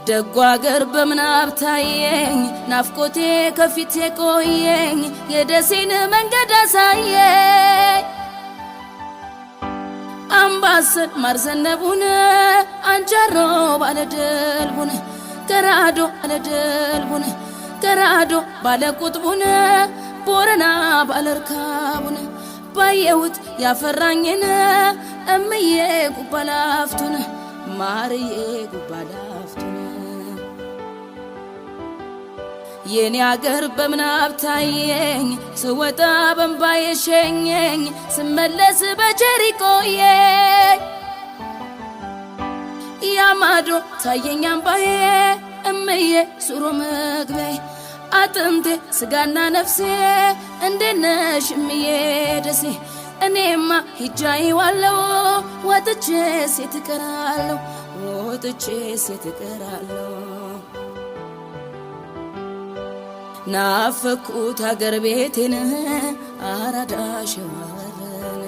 ደጓ አገር በምናብ ታየኝ ናፍቆቴ ከፊቴ ቆየኝ የደሴን መንገድ አሳየኝ አምባሰል ማርዘነቡን አንጃሮ ባለድልቡን ገራዶ ባለድልቡን ገራዶ ባለቁጥቡን ቦረና ባለርካቡን ባየሁት ያፈራኝን እምዬ ጉባላፍቱን ማርዬ ጉባላፍቱን የኔ አገር በምናብ ታየኝ ስወጣ በእንባ የሸኘኝ ስመለስ በቸር ቆየኝ ያማዶ ታየኝ አምባዬ እምዬ ሱሮ መግቢያዬ አጥንቴ ስጋና ነፍሴ እንዴነሽ እምዬ ደሴ እኔማ ሂጃይዋለሁ ወጥቼ ሴት እቀራለሁ ወጥቼ ሴት እቀራለሁ ናፈኩት አገር ቤቴን አራዳ ሸዋረን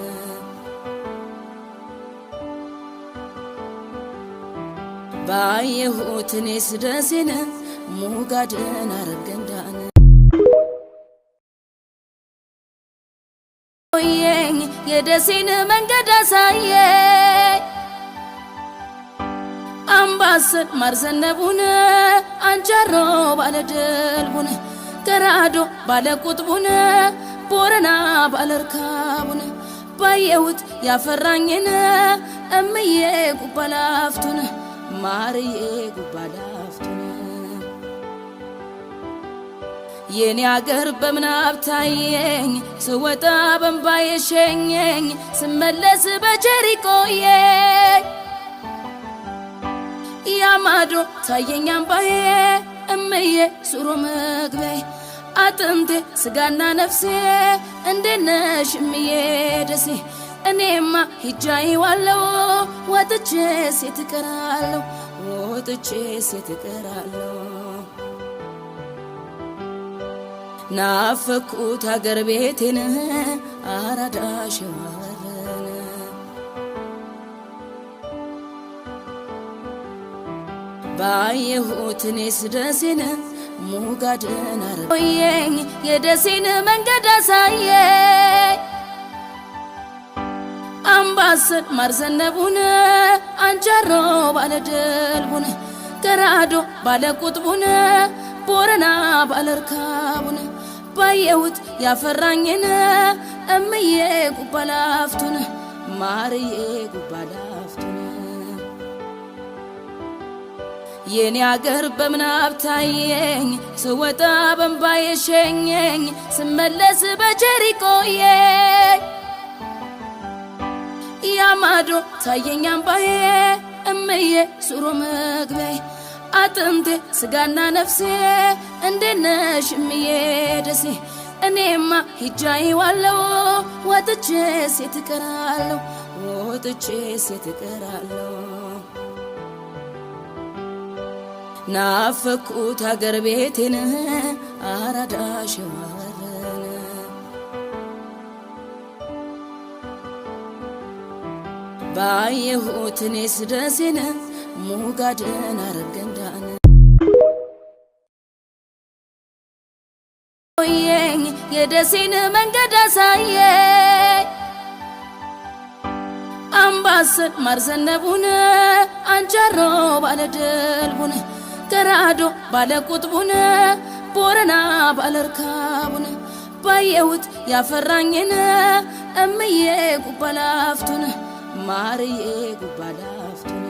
ባየሁት እኔስ ደሴን ሙጋድን አረገንዳን ቆየኝ የደሴን መንገድ አሳየኝ አምባሰል ማርዘነቡን አንጃሮ ባለድልቡን ገራዶ ባለቁጥቡን ቦረና ባለርካቡን ባየሁት ያፈራኝን እምዬ ጉባላፍቱን ማርዬ ጉባላፍቱን የኔ አገር በምናብ ታየኝ ስወጣ በእንባ የሸኘኝ ስመለስ በቸር ቆየኝ ያማዶ ታየኝ አምባዬ እምዬ ሱሮ መግቢያዬ አጥንቴ ስጋና ነፍሴ እንዴነሽ እምዬ ደሴ እኔማ ሂጃይዋለሁ ወጥቼ ሴት እቀራለሁ ወጥቼ ሴት እቀራለሁ ናፈኩት አገር ቤቴን አራዳ ሸዋረን ባየሁት እኔስ ደሴን ሙጋድን አረገኝ የደሴን መንገድ አሳየኝ አምባሰል ማርዘነቡን አንጃሮ ባለድልቡን ገራዶ ባለቁጥቡን ቦረና ባለርካቡን ባየሁት ያፈራኝን እምዬ ጉባላፍቱን ማርዬ ጉባላፍቱን የኔ አገር በምናብ ታየኝ ስወጣ በእንባ የሸኘኝ ስመለስ በቸር ቆየኝ ያማዶ ታየኝ አምባዬ እምዬ ሱሮ መግቢያዬ አጥንቴ ስጋና ነፍሴ እንዴነሽ እምዬ ደሴ እኔማ ሂጃይዋለሁ ወጥቼ ሴት እቀራለሁ ወጥቼ ሴት እቀራለሁ ናፈኩት አገር ቤቴን አራዳ ሸዋረን ባየሁት እኔስ ደሴን ሙጋድን አረገንዳን ቆየኝ የደሴን መንገድ አሳየኝ አምባሰል ማርዘነቡን አንጃሮ ባለድልቡን ገራዶ ባለቁጥቡን ቦረና ባለርካቡን ባየሁት ያፈራኝን እምዬ ጉባላፍቱን ማርዬ ጉባላፍቱን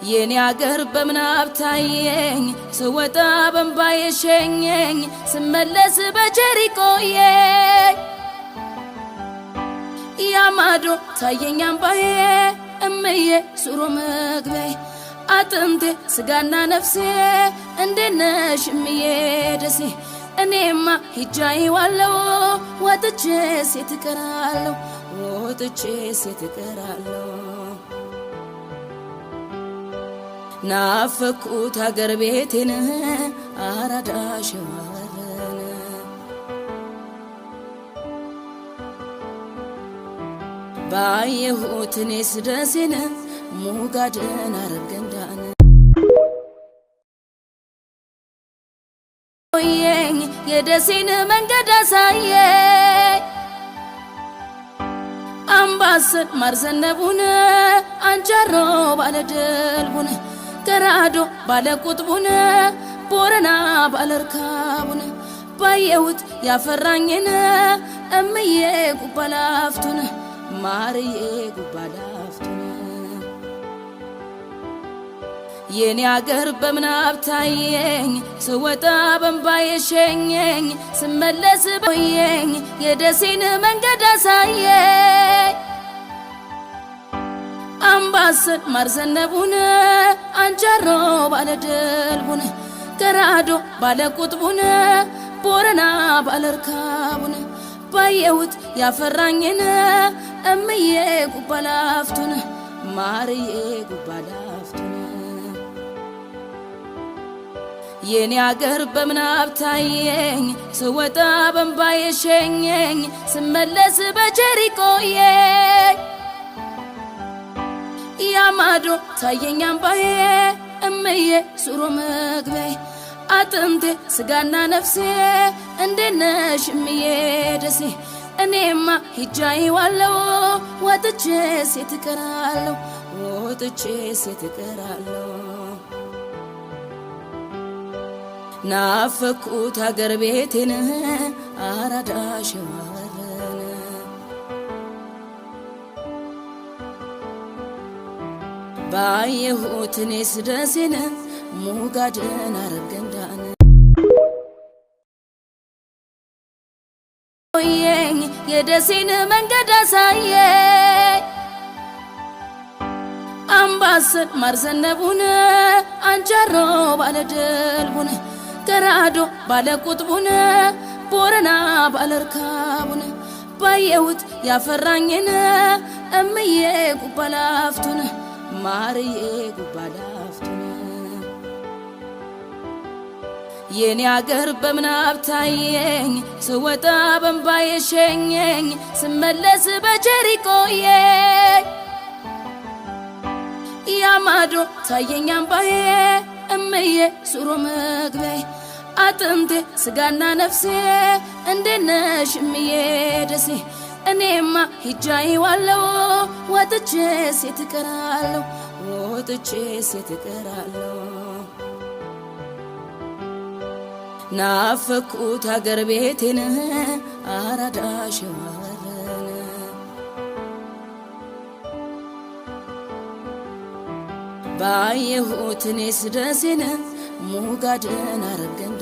የኔ አገር በምናብ ታየኝ ስወጣ በእንባ የሸኘኝ ስመለስ በቸር ቆየኝ ያማዶ ታየኝ አምባዬ እምዬ ሱሮ መግቢያዬ አጥንቴ ስጋና ነፍሴ እንዴነሽ እምዬ ደሴ እኔማ ሂጃይዋለሁ ወጥቼ ሴት እቀራለሁ ወጥቼ ሴት እቀራለሁ ናፈኩት አገር ቤቴን አራዳ ሸዋረን ባየሁት እኔስ ደሴን ሙጋድን አረገንዳን ኦየኝ የደሴን መንገድ አሳየኝ አምባሰል ማርዘነቡን አንጃሮ ባለድልቡን ገራዶ ባለቁጥቡን ቦረና ባለርካቡን ባየሁት ያፈራኝን እምዬ ጉባላፍቱን ማርዬ ጉባላፍቱን የኔ አገር በምናብ ታየኝ ስወጣ በእንባዬ ሸኘኝ ስመለስ በየኝ የደሴን መንገድ አሳየኝ አምባሰል ማርዘነቡን አንጃሮ ባለድልቡን ገራዶ ባለቁጥቡን ቦረና ባለርካቡን ባየሁት ያፈራኝን እምዬ ጉባላፍቱን ማርዬ ጉባላፍቱን የኔ አገር በምናብ ታየኝ ስወጣ በእንባዬ ሸኘኝ ስመለስ በቸሪቆየኝ ያማዶ ታየኝ አምባዬ እምዬ ሱሮ መግቢያዬ አጥንቴ ስጋና ነፍሴ እንዴነሽ እምዬ ደሴ እኔማ ሂጃይዋለሁ ወጥቼ ሴት እቀራለሁ ወጥቼ ሴት እቀራለሁ ናፈኩት አገር ቤቴን አራዳ ሸዋረን ባየሁት እኔስ ደሴን ሙጋድን አረገንዳን ኦየኝ የደሴን መንገድ አሳየኝ አምባሰል ማርዘነቡን አንጃሮ ባለድልቡን ገራዶ ባለቁጥቡን ቦረና ባለርካቡን ባየሁት ያፈራኝን እምዬ ጉባላፍቱን ማርዬ ጉባላፍቱን የኔ አገር በምናብ ታየኝ ስወጣ በእንባዬ ሸኘኝ ስመለስ በቸሪቆየኝ ያማዶ ታየኝ አምባዬ እምዬ ሱሮ መግቢያዬ አጥንቴ ስጋና ነፍሴ እንዴነሽ እምዬ ደሴ እኔማ ሂጃይዋለሁ ወጥቼ ሴት እቀራለሁ ወጥቼ ሴት እቀራለሁ ናፈኩት አገር ቤቴን አራዳ ሸዋረን ባየሁት እኔስ ደሴን ሙጋድን አረገን